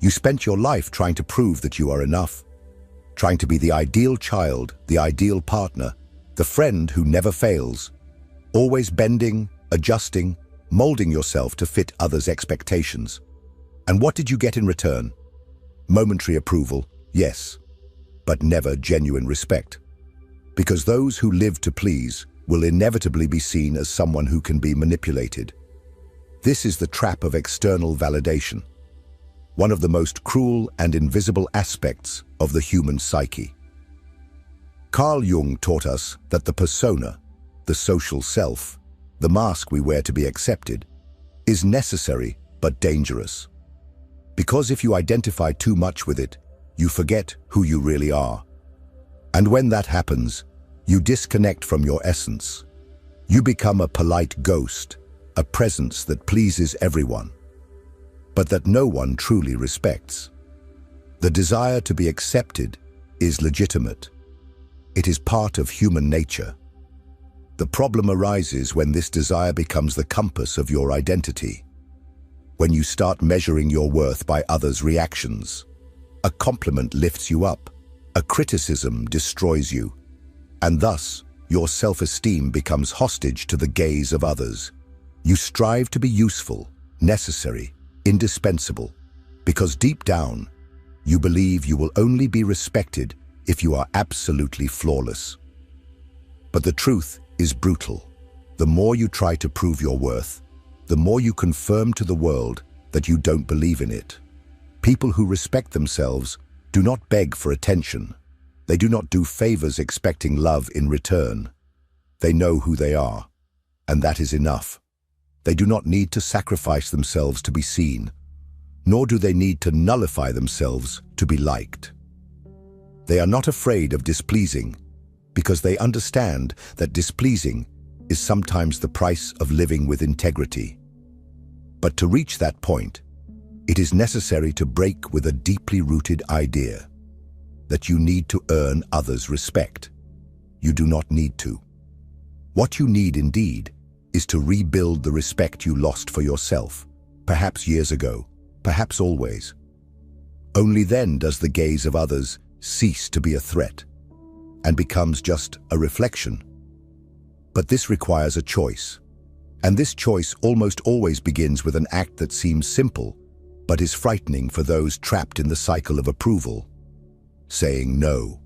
You spent your life trying to prove that you are enough, trying to be the ideal child, the ideal partner, the friend who never fails, always bending, adjusting, molding yourself to fit others' expectations. And what did you get in return? Momentary approval, yes, but never genuine respect. Because those who live to please will inevitably be seen as someone who can be manipulated. This is the trap of external validation, one of the most cruel and invisible aspects of the human psyche. Carl Jung taught us that the persona, the social self, the mask we wear to be accepted, is necessary but dangerous. Because if you identify too much with it, you forget who you really are. And when that happens, you disconnect from your essence. You become a polite ghost, a presence that pleases everyone, but that no one truly respects. The desire to be accepted is legitimate. It is part of human nature. The problem arises when this desire becomes the compass of your identity. When you start measuring your worth by others' reactions. A compliment lifts you up, a criticism destroys you, and thus your self-esteem becomes hostage to the gaze of others. You strive to be useful, necessary, indispensable, because deep down, you believe you will only be respected if you are absolutely flawless. But the truth is brutal. The more you try to prove your worth, the more you confirm to the world that you don't believe in it. People who respect themselves do not beg for attention. They do not do favors expecting love in return. They know who they are, and that is enough. They do not need to sacrifice themselves to be seen, nor do they need to nullify themselves to be liked. They are not afraid of displeasing, because they understand that displeasing is sometimes the price of living with integrity. But to reach that point, it is necessary to break with a deeply rooted idea that you need to earn others' respect. You do not need to. What you need indeed is to rebuild the respect you lost for yourself, perhaps years ago, perhaps always. Only then does the gaze of others cease to be a threat and becomes just a reflection. But this requires a choice. And this choice almost always begins with an act that seems simple, but is frightening for those trapped in the cycle of approval. Saying no.